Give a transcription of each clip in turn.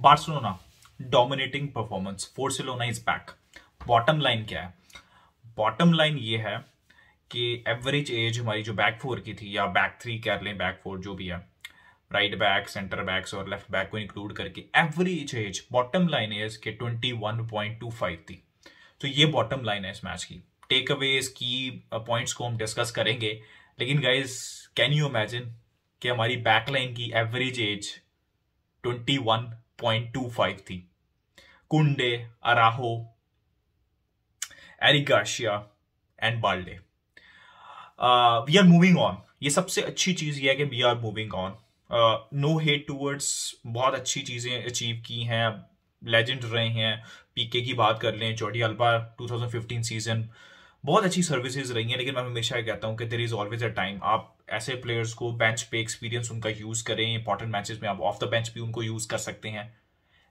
Barcelona dominating performance, Barcelona is back. Bottom line क्या है? Bottom line ये है कि एवरेज एज हमारी जो बैक फोर की थी, या बैक थ्री कह लें, बैक फोर जो भी है, राइट बैक, सेंटर बैक्स और लेफ्ट बैक को इंक्लूड करके average age bottom line age के 21.25 थी। तो ये बॉटम लाइन है इस मैच की। टेक अवेज की पॉइंट्स को हम डिस्कस करेंगे, लेकिन गाइस कैन यू इमेजिन कि हमारी बैकलाइन की एवरेज एज 21.25 थी। Kounde, Araujo, Eric Garcia and Balde. We are moving on. ये सबसे अच्छी चीज ये है कि we are moving on. No hate towards, बहुत अच्छी चीजें अचीव की हैं, लेजेंड रहे हैं। पीके की बात कर लें, जॉर्डी अल्बा 2015 सीजन, बहुत अच्छी सर्विसेज रही हैं। लेकिन मैं हमेशा ये कहता हूं कि there is always a time. आप ऐसे प्लेयर्स को बेंच पे एक्सपीरियंस उनका यूज करें, इंपॉर्टेंट मैचेस में आप ऑफ द बेंच भी उनको यूज कर सकते हैं।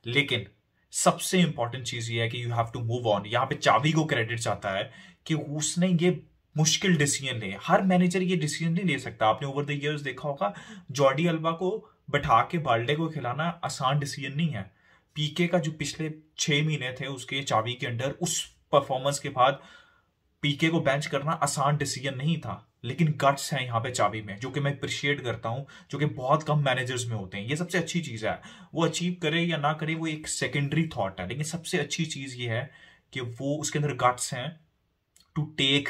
लेकिन सबसे इंपॉर्टेंट चीज ये है कि you have to move on. यहाँ पे चावी को क्रेडिट चाहता है कि उसने ये मुश्किल डिसीजन ले। हर मैनेजर ये डिसीजन नहीं ले सकता। आपने ओवर द इयर्स देखा होगा, जॉर्डी अल्बा को बैठा के बाल्डे को खिलाना आसान डिसीजन नहीं है। पीके का जो पिछले 6 महीने थे उसके चावी के अंडर, उस परफॉर्मेंस के बाद पीके को बेंच करना आसान डिसीजन नहीं था। लेकिन गट्स है यहाँ पे चाबी में, जो कि मैं अप्रिशिएट करता हूं, जो कि बहुत कम मैनेजर्स में होते हैं। ये सबसे अच्छी चीज है। वो अचीव करे या ना करे वो एक सेकेंडरी थॉट है, लेकिन सबसे अच्छी चीज ये है कि वो उसके अंदर गट्स हैं टू टेक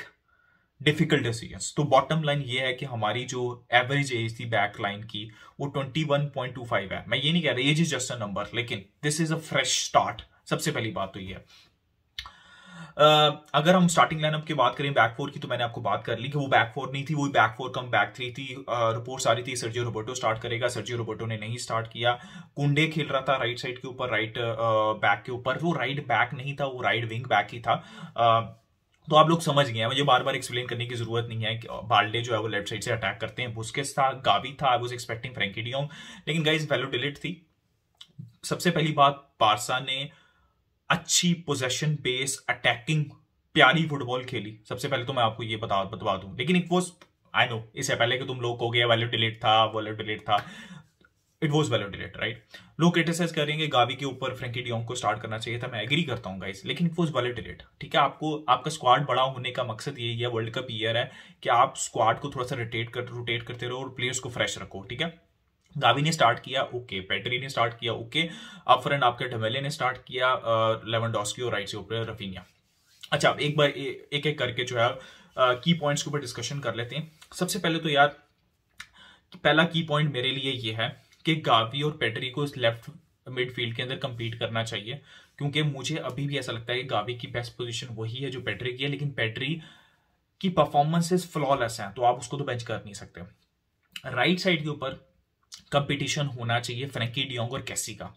डिफिकल्ट डिसीजंस। तो बॉटम लाइन ये है कि हमारी जो एवरेज एज थी बैक लाइन की वो 21.25 है। मैं ये नहीं कह रहा age is just a number, लेकिन this is a fresh start. सबसे पहली बात तो ये है। अगर हम स्टार्टिंग लाइनअप की बात करें बैक फोर की, तो मैंने आपको बात कर ली कि वो बैक फोर नहीं थी, वो back four come back three थी। रिपोर्ट्स आ रही थी सर्जियो रोबर्टो स्टार्ट करेगा, सर्जियो रोबर्टो ने नहीं स्टार्ट किया। कुंडे खेल रहा था राइट साइड के ऊपर, राइट बैक के ऊपर। वो राइट बैक नहीं था, वो राइट विंग बैक ही था। तो आप लोग समझ गए हैं, मुझे बार बार एक्सप्लेन करने की जरूरत नहीं है कि बाल्डे जो है वो लेफ्ट साइड से अटैक करते हैं। बुस्केट्स था, गावी था, I was expecting Frenkie de Jong, लेकिन गाइस वैलोडिलिट थी। सबसे पहली बात, बार्सा ने अच्छी पोजेशन बेस अटैकिंग प्यारी फुटबॉल खेली। सबसे पहले तो मैं आपको ये बता दूं, लेकिन इट वॉज, आई नो इससे पहले कि तुम लोग कहोगे वैलोडिलेट था, इट वॉज वैलोडिलेट, राइट। लोग क्रिटिसाइज करेंगे गावी के ऊपर फ्रैंकी डी जोंग को स्टार्ट करना चाहिए था, मैं एग्री करता हूँ गाइस, लेकिन इट वॉज वैलोडिलेट। ठीक है, आपको आपका स्क्वाड बड़ा होने का मकसद यही है, वर्ल्ड कप ईयर है, कि आप स्क्वाड को थोड़ा सा रोटेट करते रहो और प्लेयर्स को फ्रेश रखो। ठीक है, गावी ने स्टार्ट किया, ओके। पेड्री ने स्टार्ट किया, ओके। अप फ्रंट आपके ढमेले ने स्टार्ट किया, लेवेंडोस्की और राइट से ऊपर रफीनिया। अच्छा, एक बार एक एक करके जो है की पॉइंट्स के ऊपर डिस्कशन कर लेते हैं। सबसे पहले तो यार पहला की पॉइंट मेरे लिए ये है कि गावी और पेड्री को लेफ्ट मिडफील्ड के अंदर कंपीट करना चाहिए, क्योंकि मुझे अभी भी ऐसा लगता है कि गावी की बेस्ट पोजीशन वही है जो पेड्री की है, लेकिन पेड्री की परफॉर्मेंसेस फ्लॉलेस हैं, तो आप उसको तो बेंच कर नहीं सकते। राइट साइड के ऊपर कंपटीशन होना चाहिए फ्रैंकी डी जोंग और कैसी का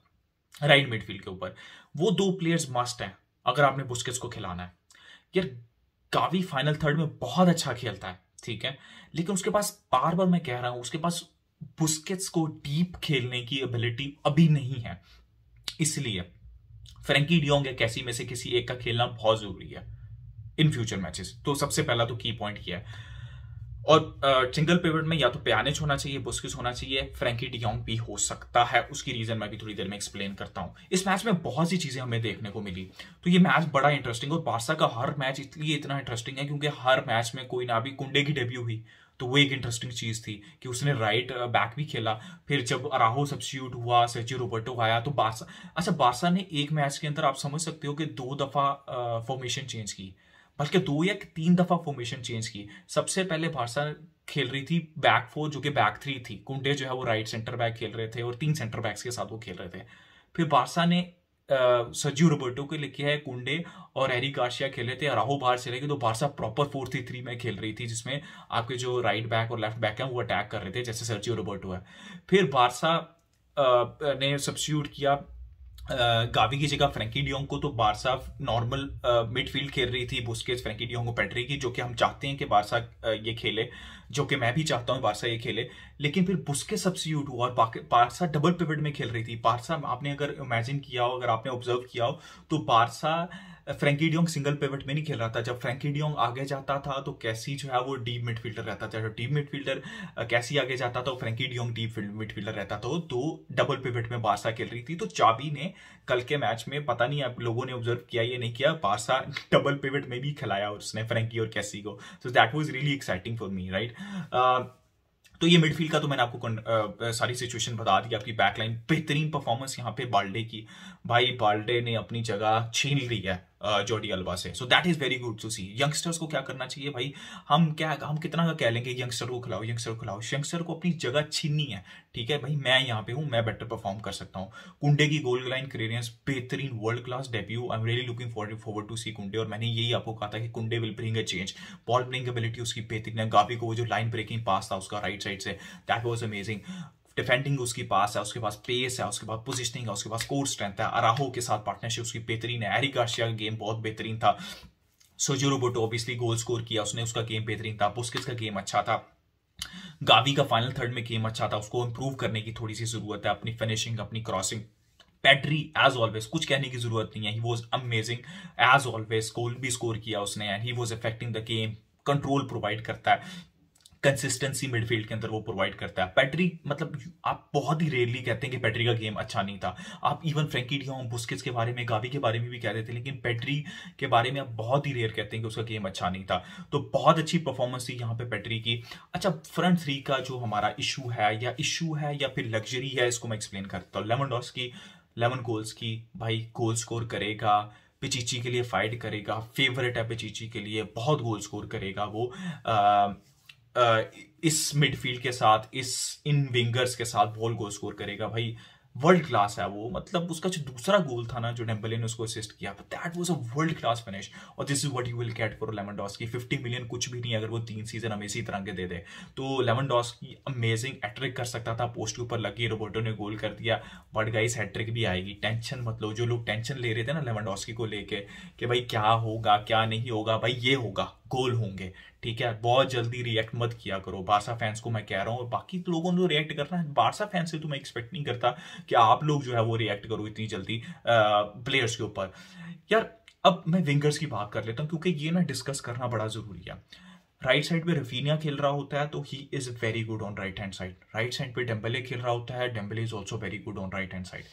राइट मिडफील्ड के ऊपर। वो दो प्लेयर्स मस्ट हैं अगर आपने बुस्केट्स को खिलाना है। यार गावी फाइनल थर्ड में बहुत अच्छा खेलता है, ठीक है, लेकिन उसके पास, बार बार मैं कह रहा हूं, उसके पास बुस्केट्स को डीप खेलने की एबिलिटी अभी नहीं है। इसलिए फ्रैंकी डी जोंग या कैसी में से किसी एक का खेलना बहुत जरूरी है इन फ्यूचर मैचेस। तो सबसे पहला तो की पॉइंट किया है। और सिंगल पिवट में या तो प्यानिच होना चाहिए, बुस्केट्स होना चाहिए, फ्रैंकी डी जोंग भी हो सकता है। उसकी रीजन मैं भी थोड़ी देर में एक्सप्लेन करता हूं। इस मैच में बहुत सी चीजें हमें देखने को मिली, तो ये मैच बड़ा इंटरेस्टिंग। और बार्सा का हर मैच इसलिए इतना इंटरेस्टिंग है क्योंकि हर मैच में कोई ना भी, कुंडे की डेब्यू हुई तो वो एक इंटरेस्टिंग चीज थी कि उसने राइट बैक भी खेला। फिर जब अराहो सब्स्टिट्यूट हुआ, सर्जियो रोबर्टो आया, तो बार्सा, अच्छा बार्सा ने एक मैच के अंदर आप समझ सकते हो कि 2 दफा फॉर्मेशन चेंज की, बल्कि 2 या 3 दफा फॉर्मेशन चेंज की। सबसे पहले बार्सा खेल रही थी बैक 4 जो कि बैक 3 थी। कुंडे जो है वो राइट सेंटर बैक खेल रहे थे और 3 सेंटर बैक्स के साथ वो खेल रहे थे। फिर बार्सा ने सर्जियो रोबर्टो के लिखे है, कुंडे और एरिक गार्सिया खेले थे, अराहो बाहर चले गए, तो बार्सा प्रॉपर 4-3-3 में खेल रही थी, जिसमें आपके जो राइट बैक और लेफ्ट बैक हैं वो अटैक कर रहे थे जैसे सर्जियो रोबर्टो है। फिर बार्सा ने सब्स्टिट्यूट किया गावी की जगह फ्रैंकी डी जोंग को, तो बार्सा नॉर्मल मिडफील्ड खेल रही थी, बुस्केट्स, फ्रैंकी डी जोंग और पेड्री की, जो कि हम चाहते हैं कि बार्सा ये खेले, जो कि मैं भी चाहता हूं बार्सा ये खेले। लेकिन फिर बुस्केट सब्स्टिट्यूट हुआ और बार्सा डबल पिवट में खेल रही थी। बार्सा, आपने अगर इमेजिन किया हो, अगर आपने ऑब्जर्व किया हो, तो Barca Frenkie de Jong single pivot में नहीं खेल रहा था। जब फ्रैंकी डियोंग आगे जाता था तो कैसी जो है वो डीप मिडफील्डर रहता था। जब डीप मिडफील्डर कैसी आगे जाता था तो फ्रैंकी डियोंग डीप मिडफील्डर रहता था। तो डबल पिवट में बारसा खेल रही थी। तो चावी ने कल के मैच में, पता नहीं आप लोगों ने ऑब्जर्व किया ये नहीं किया, बारसा डबल पिवट में भी खिलाया उसने फ्रैंकी और कैसी को। So that was really exciting for me, right. तो ये मिडफील्ड का तो मैंने आपको सारी सिचुएशन बता दी। आपकी बैकलाइन बेहतरीन परफॉर्मेंस यहाँ पे बाल्डे की, भाई बाल्डे ने अपनी जगह छीन ली है जॉर्डी अल्बा से। So that is very good to see. Youngsters को क्या करना चाहिए भाई, हम कितना का कह लेंगे यंगस्टर को खिलाओ, यंगस्टर को खिलाओ, यंगस्टर को अपनी जगह छीननी है। ठीक है भाई, मैं यहाँ पे हूँ, मैं बेटर परफॉर्म कर सकता हूँ। कुंडे की गोल लाइन क्लियरेंस बेहतरीन, world class debut. I am really looking forward to see Kounde. और मैंने यही आपको कहा था कि Kounde will bring a change. Ball bring ability उसकी बेहतरीन है। गावी को वो जो लाइन ब्रेकिंग पास था उसका राइट साइड से, दैट वाज अमेजिंग। डिफेंडिंग उसकी पास है, उसके पास पेस है, उसके पास पोजिशनिंग है, उसके पास कोर स्ट्रेंथ है। अराहो के साथ पार्टनरशिप उसकी बेहतरीन है। एरिक गार्सिया का गेम बहुत बेहतरीन था। Sergio Roberto obviously goal score किया उसने, उसका गेम बेहतरीन था। बुस्केट्स का गेम अच्छा था। गावी का फाइनल थर्ड में गेम अच्छा था। उसको इंप्रूव करने की थोड़ी सी जरूरत है, अपनी फिनिशिंग, अपनी क्रॉसिंग। पेड्री एज ऑलवेज कुछ कहने की जरूरत नहीं है, he was amazing as always. Goal भी स्कोर किया उसने and he was affecting the game. Control provide करता है, कंसिस्टेंसी मिडफील्ड के अंदर वो प्रोवाइड करता है। पेड्री, मतलब आप बहुत ही रेयरली कहते हैं कि पेड्री का गेम अच्छा नहीं था। आप इवन फ्रैंकी डियोंग, बुस्केट्स के बारे में, गावी के बारे में भी कह देते हैं, लेकिन पेड्री के बारे में आप बहुत ही रेयर कहते हैं कि उसका गेम अच्छा नहीं था। तो बहुत अच्छी परफॉर्मेंस थी यहाँ पे पेड्री की। अच्छा, फ्रंट थ्री का जो हमारा इशू है या फिर लग्जरी है, इसको मैं एक्सप्लेन करता हूँ। लेवेंडोव्स्की 11 गोल्स की, भाई गोल स्कोर करेगा, पिचिची के लिए फाइट करेगा, फेवरेट है पिचिची के लिए, बहुत गोल स्कोर करेगा वो। इस मिडफील्ड के साथ, इन विंगर्स के साथ बॉल गोल स्कोर करेगा भाई, वर्ल्ड क्लास है वो। मतलब उसका जो दूसरा गोल था ना जो डेम्बले ने उसको असिस्ट किया, that was a world class finish. और this is what you will get for Lewandowski. 50 million कुछ भी नहीं अगर वो 3 सीजन हमें इसी तरह के दे दे। तो लेवेंडोव्स्की अमेजिंग, हैट्रिक कर सकता था, पोस्ट के ऊपर लगी, रोबर्टो ने गोल कर दिया। बट गाइस हैट्रिक भी आएगी, टेंशन मत लो। जो लोग टेंशन ले रहे थे ना लेवेंडोव्स्की को लेके कि भाई क्या होगा क्या नहीं होगा, भाई ये होगा, गोल होंगे। ठीक है, बहुत जल्दी रिएक्ट मत किया करो। बारसा फैंस को मैं कह रहा हूँ, और बाकी लोगों ने रिएक्ट करना है, बारसा फैंस से तो मैं एक्सपेक्ट नहीं करता कि आप लोग जो है वो रिएक्ट करो इतनी जल्दी प्लेयर्स के ऊपर। यार अब मैं विंगर्स की बात कर लेता हूँ क्योंकि ये ना डिस्कस करना बड़ा जरूरी है। राइट साइड पे रफीनिया खेल रहा होता है तो he is very good on right hand side. Right side पे डेम्बले खेल रहा होता है, Dembele is also very good on right hand side.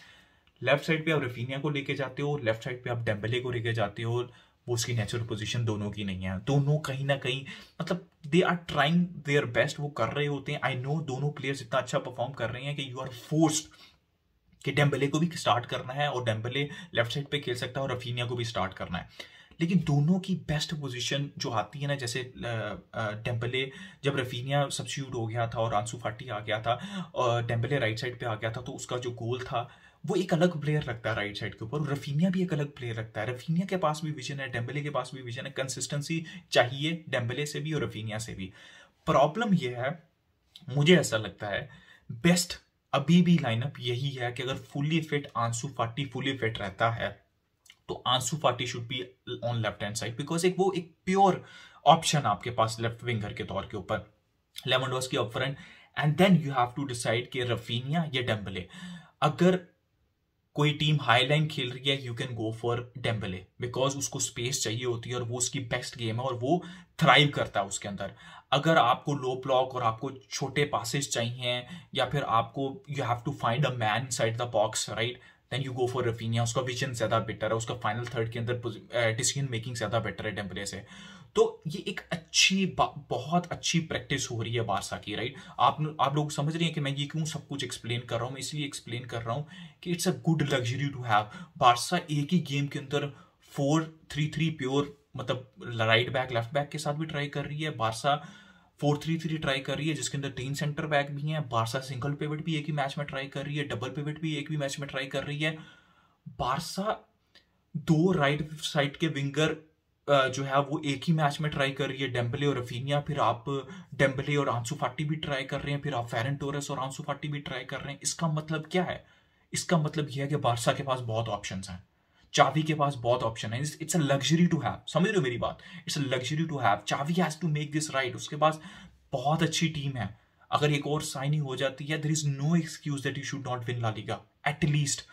Left side पे आप रफीनिया को लेके जाते हो, लेफ्ट साइड पे आप डेम्बले को लेके जाते हो, वो उसकी नेचुरल पोजीशन दोनों की नहीं है। दोनों कहीं ना कहीं, मतलब they are trying their best, वो कर रहे होते हैं। आई नो दोनों प्लेयर्स इतना अच्छा परफॉर्म कर रहे हैं कि यू आर फोर्स्ड कि डेम्बले को भी स्टार्ट करना है, और डेम्बले लेफ्ट साइड पे खेल सकता है और रफीनिया को भी स्टार्ट करना है। लेकिन दोनों की बेस्ट पोजीशन जो आती है ना, जैसे डेम्बले जब रफीनिया सब्स्टिट्यूट हो गया था और आंसू फाटी आ गया था और डेम्बले राइट साइड पे आ गया था, तो उसका जो गोल था वो एक अलग प्लेयर लगता है राइट साइड के ऊपर। रफीनिया भी एक अलग प्लेयर लगता है। रफीनिया के पास भी विजन है, डेम्बले के पास भी विजन है। कंसिस्टेंसी चाहिए डेम्बले से भी और रफीनिया से भी। प्रॉब्लम यह है, मुझे ऐसा लगता है बेस्ट अभी भी लाइनअप यही है कि अगर फुली फिट आंसू फाटी फुली फिट रहता है तो आंसू फाटी should be on left hand side, because वो एक प्योर ऑप्शन आपके पास लेफ्ट विंगर के तौर के ऊपर। Lewandowski up front, and then you have to decide कि रफीनिया या डेम्बले। अगर कोई टीम हाई लाइन खेल रही है, you can go for Dembele, because उसको स्पेस चाहिए होती है और वो उसकी बेस्ट गेम है और वो थ्राइव करता है उसके अंदर। अगर आपको लो ब्लॉक और आपको छोटे पासेस चाहिए, या फिर आपको you have to find a man side the box, right, then you go for Raphinha. उसका विजन ज्यादा बेटर है, उसका फाइनल थर्ड के अंदर डिसीजन मेकिंग ज्यादा बेटर है डेम्बले से। तो ये एक बहुत अच्छी प्रैक्टिस हो रही है बारसा की, राइट। आप लोग समझ रहे हैं कि मैं ये क्यों सब कुछ एक्सप्लेन कर रहा हूं। मैं इसलिए एक्सप्लेन कर रहा हूं कि it's a good luxury to have. Barca एक ही गेम के अंदर 4-3-3 प्योर, मतलब राइट बैक लेफ्ट बैक के साथ भी ट्राई कर रही है। बारसा 4-3-3 ट्राई कर रही है जिसके अंदर 3 सेंटर बैक भी हैं। बारसा सिंगल पिवट भी एक ही मैच में ट्राई कर रही है, डबल पिवट भी एक भी मैच में ट्राई कर रही है। बारसा 2 राइट साइड के विंगर जो है वो एक ही मैच में ट्राई कर रही है, डेम्बले और रफीनिया। फिर आप डेम्बले और आंसू फाटी भी ट्राई कर रहे हैं, फिर आप फेरन टोरेस और आंसू फाटी भी ट्राई कर रहे हैं। इसका मतलब क्या है? इसका मतलब यह है कि बारसा के पास बहुत ऑप्शंस हैं, चावी के पास बहुत ऑप्शन है। It's a luxury to have, समझ रहे हो मेरी बात? It's a luxury to have. Xavi has to make this right. उसके पास बहुत अच्छी टीम है। अगर एक और साइनिंग हो जाती है, there is no excuse that you should not win La Liga at least.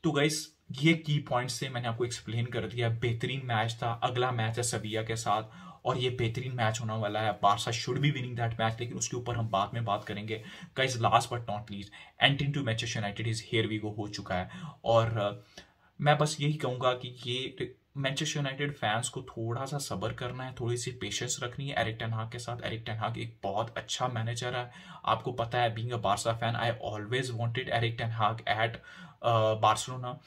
तो गाइस ये की पॉइंट्स से मैंने आपको एक्सप्लेन कर दिया। बेहतरीन मैच था। अगला मैच है सविया के साथ और ये बेहतरीन मैच होने वाला है। Barca should be winning that match, लेकिन उसके ऊपर हम बाद में बात करेंगे। Guys last but not least, Antony to Manchester United is here we go हो चुका है। और मैं बस यही कहूंगा कि ये मैनचेस्टर यूनाइटेड फैंस को थोड़ा सा सब्र करना है, थोड़ी सी पेशेंस रखनी है एरिक टेन हाग के साथ। एरिक टेन हाग एक बहुत अच्छा मैनेजर है। आपको पता है, being a Barca fan, I always wanted Erik ten Hag at Barcelona.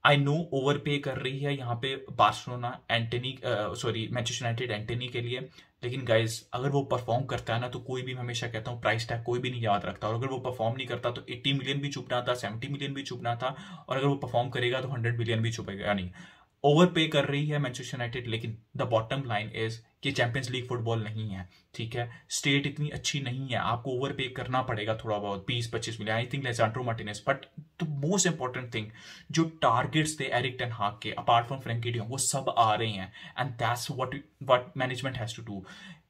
I know over pay कर रही है यहाँ पे Barcelona Antony, sorry Manchester United Antony के लिए, लेकिन गाइज अगर वो परफॉर्म करता है ना तो कोई भी, मैं हमेशा कहता हूँ, प्राइस टैग कोई भी नहीं याद रखता। और अगर वो परफॉर्म नहीं करता तो 80 मिलियन भी चुपना था, 70 मिलियन भी चुपना था, और अगर वो परफॉर्म करेगा तो 100 मिलियन भी चुपेगा नहीं। ओवर पे कर रही है मैनचेस्टर यूनाइटेड, लेकिन द बॉटम लाइन इज कि चैंपियंस लीग फुटबॉल नहीं है, ठीक है। स्टेट इतनी अच्छी नहीं है, आपको ओवर पे करना पड़ेगा थोड़ा बहुत, 20-25 million, I think Lisandro Martinez. But the most important thing, जो टारगेट्स थे एरिक टेन हाग के apart from Frenkie de Jong, वो सब आ रहे हैं। And that's what management has to do.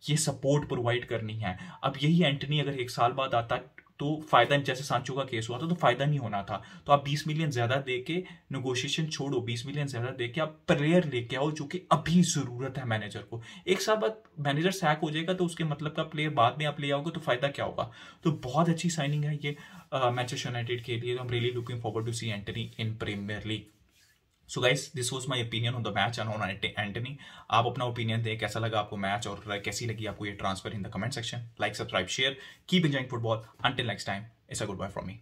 ये सपोर्ट प्रोवाइड करनी है। अब यही एंटनी अगर 1 साल बाद आता तो फायदा, जैसे सांचो का केस हुआ था तो फायदा नहीं होना था। तो आप 20 मिलियन ज्यादा देके नेगोशिएशन छोड़ो, 20 मिलियन ज्यादा देके आप प्लेयर लेके आओ जो कि अभी जरूरत है मैनेजर को। 1 साल बाद मैनेजर सैक हो जाएगा तो उसके मतलब का प्लेयर बाद में आप ले आओगे तो फायदा क्या होगा। तो बहुत अच्छी साइनिंग है ये मैनचेस्टर यूनाइटेड के लिए। तो I'm really looking forward to see Antony in Premier League. So guys, this was my opinion on the match and on Antony. आप अपना ओपिनियन दें, कैसा लगा आपको मैच और कैसी लगी आपको ये transfer in the comment section. Like, subscribe, share, keep enjoying football. Until next time, it's a good bye from me.